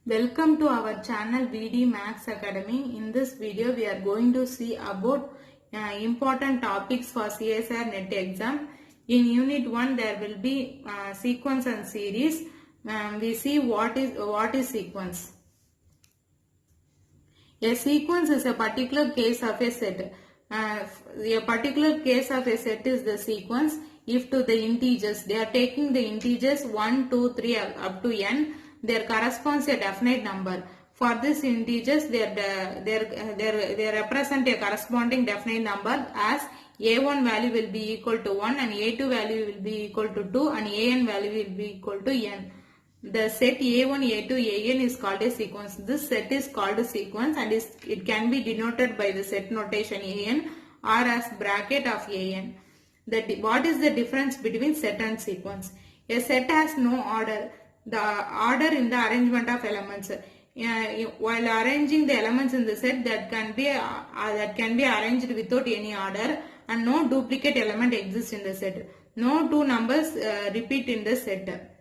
Welcome to our channel VD Max Academy. In this video, we are going to see about important topics for CSR NET exam. In Unit 1, there will be sequence and series. We see what is sequence. A sequence is a particular case of a set. A particular case of a set is the sequence if to the integers. They are taking the integers 1, 2, 3 up to n. There corresponds a definite number. For this integers, they represent a corresponding definite number as a1 value will be equal to 1 and a2 value will be equal to 2 and an value will be equal to n. The set a1, a2, an is called a sequence. This set is called a sequence and it can be denoted by the set notation an or as bracket of an. What is the difference between set and sequence? A set has no order. The order in the arrangement of elements. While arranging the elements in the set, that can be arranged without any order, and no duplicate element exists in the set. No two numbers repeat in the set.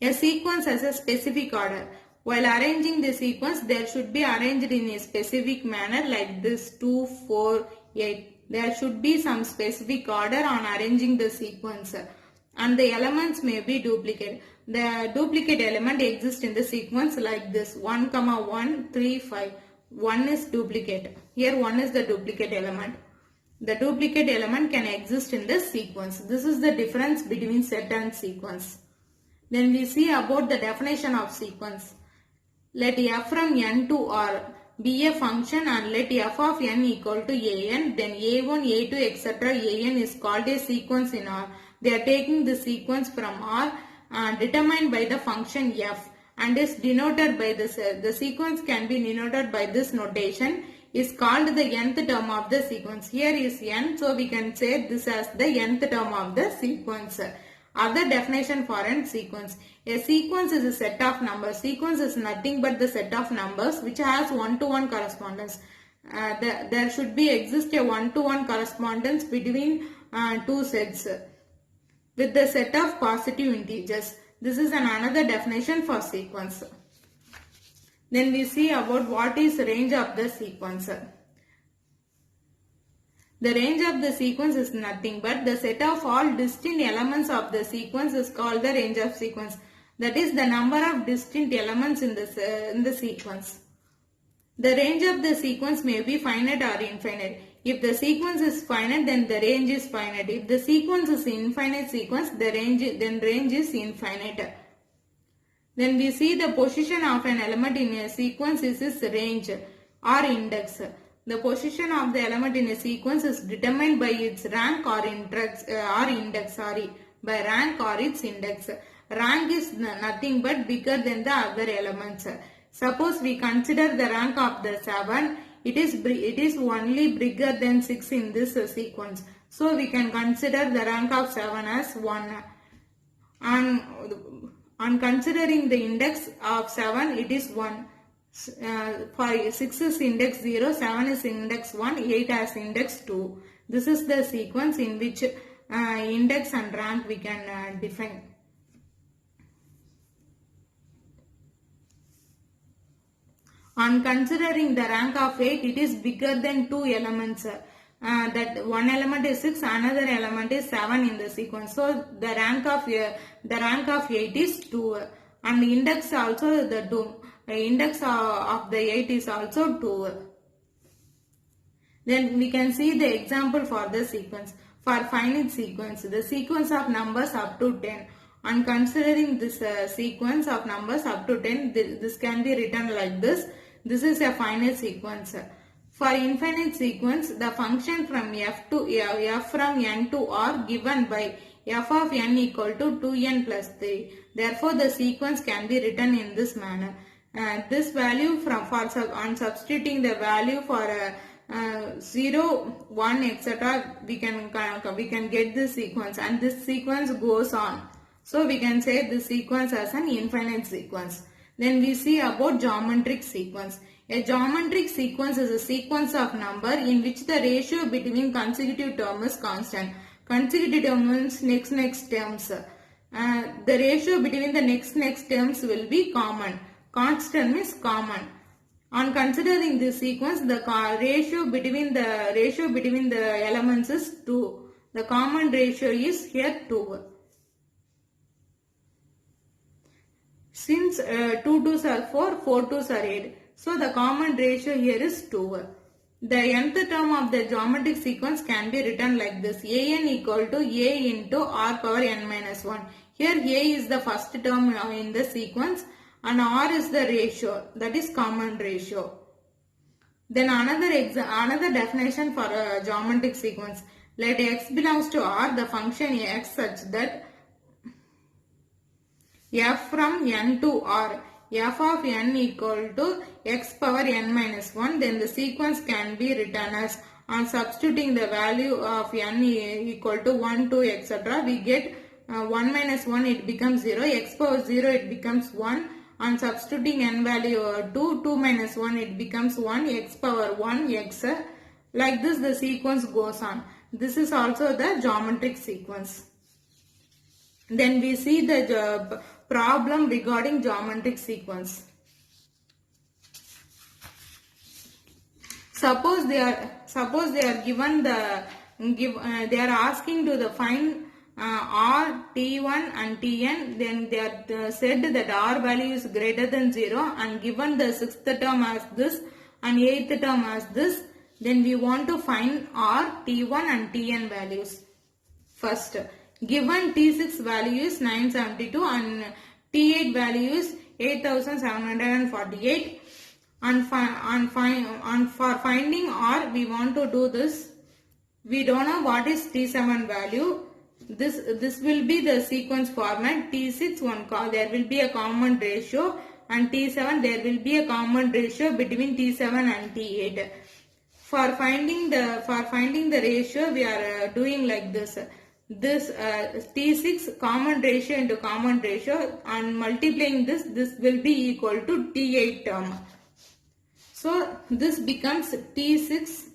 A sequence has a specific order. While arranging the sequence, there should be arranged in a specific manner like this 2, 4, 8. There should be some specific order on arranging the sequence. And the elements may be duplicate. The duplicate element exists in the sequence like this 1, 1, 3, 5. 1 is duplicate. Here 1 is the duplicate element. The duplicate element can exist in the sequence. This is the difference between set and sequence. Then we see about the definition of sequence. Let f from n to r be a function and let f of n equal to an, then a1, a2, etc. an is called a sequence in R. They are taking the sequence from R determined by the function f and is denoted by this. The sequence can be denoted by this notation is called the nth term of the sequence. Here is n, so we can say this as the nth term of the sequence. Other definition for a sequence. A sequence is a set of numbers. Sequence is nothing but the set of numbers which has one-to-one correspondence. There should be exist a one-to-one correspondence between two sets with the set of positive integers. This is another definition for sequence. Then we see about what is range of the sequence. The range of the sequence is nothing but the set of all distinct elements of the sequence is called the range of sequence. That is the number of distinct elements in the sequence. The range of the sequence may be finite or infinite. If the sequence is finite, then the range is finite. If the sequence is infinite sequence, range is infinite. Then we see the position of an element in a sequence is its range or index. The position of the element in a sequence is determined by its rank or index, by rank or its index. Rank is nothing but bigger than the other elements. Suppose we consider the rank of the 7, it is only bigger than 6 in this sequence. So we can consider the rank of 7 as 1. On considering the index of 7, it is 1. For 6 is index 0, 7 is index 1, 8 has index 2. This is the sequence in which index and rank we can define. On considering the rank of 8, it is bigger than 2 elements. That one element is 6, another element is 7 in the sequence. So the rank of 8 is 2, and the index also the 2. The index of the 8 is also 2. Then we can see the example for the sequence. For finite sequence, the sequence of numbers up to 10. On considering this sequence of numbers up to 10, this can be written like this. This is a finite sequence. For infinite sequence, the function from f from n to r given by f of n equal to 2n plus 3. Therefore, the sequence can be written in this manner. This value on substituting the value for 0, 1, etc. we can get this sequence, and this sequence goes on. So we can say this sequence as an infinite sequence. Then we see about geometric sequence. A geometric sequence is a sequence of number in which the ratio between consecutive terms is constant. Consecutive terms means next terms. The ratio between the next terms will be common. Constant means common. On considering this sequence, the ratio between the elements is 2. The common ratio is here 2. Since 2 2s are 4, 4 2s are 8. So the common ratio here is 2. The nth term of the geometric sequence can be written like this. An equal to a into r power n minus 1. Here a is the first term in the sequence and r is the ratio, that is common ratio. Then another definition for a geometric sequence. Let x belongs to R, the function x such that f from n to R, f of n equal to x power n minus 1, then the sequence can be written as, on substituting the value of n equal to 1, 2, etc. we get 1 minus 1, it becomes 0, x power 0, it becomes 1. On substituting n value 2, 2 minus 1, it becomes 1, x power 1, x. Like this the sequence goes on. This is also the geometric sequence. Then we see the problem regarding geometric sequence. Suppose they are given they are asking to find R, T1 and Tn, then they are said that R value is greater than 0 and given the 6th term as this and 8th term as this, then we want to find R, T1 and Tn values. First, given T6 value is 972 and T8 value is 8748 and for finding R we want to do this. We don't know what is T7 value. This will be the sequence format. T6 there will be a common ratio and T7 there will be a common ratio between T7 and T8. For finding the ratio we are doing like this. This T6 common ratio into common ratio and multiplying this will be equal to T8 term. So this becomes T6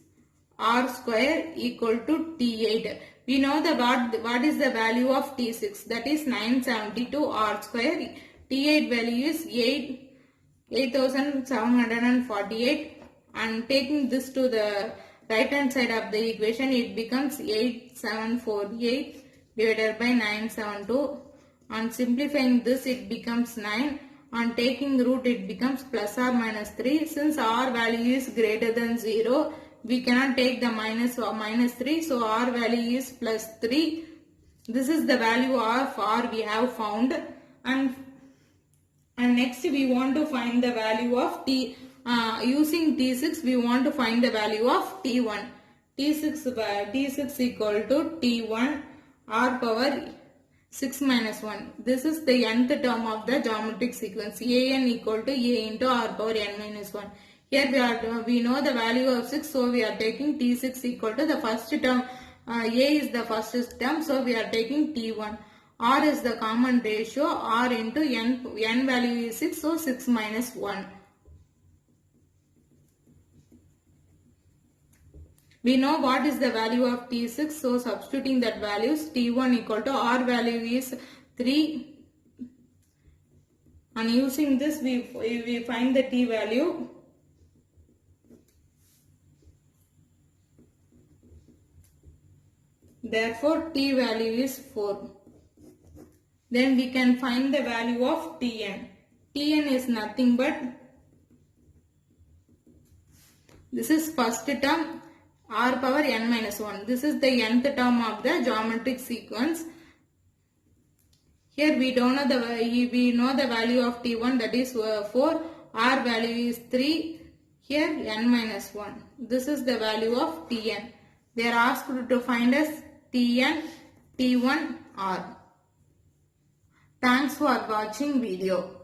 R square equal to T8. We know what is the value of T6, that is 972 R square. T8 value is 8748 and taking this to the right hand side of the equation it becomes 8748 divided by 972 and simplifying this it becomes 9 and taking root it becomes plus or minus 3. Since R value is greater than 0, we cannot take the minus or minus 3, so R value is plus 3. This is the value of R we have found, and next we want to find the value of T. Using T6 we want to find the value of T1. T6 equal to T1 R power 6 minus 1. This is the nth term of the geometric sequence. An equal to a into R power n minus 1. Here we know the value of 6, so we are taking T6 equal to the first term. A is the first term, so we are taking T1. R is the common ratio. R into n value is 6, so 6 minus 1. We know what is the value of T6, so substituting that values, T1 equal to R value is 3 and using this we find the T value. Therefore, T value is 4. Then we can find the value of Tn. Tn is nothing but, this is first term R power n minus 1. This is the nth term of the geometric sequence. Here we know the value of T1, that is 4. R value is 3. Here n minus 1. This is the value of Tn. They are asked to find us Tn, T1, R. Thanks for watching video.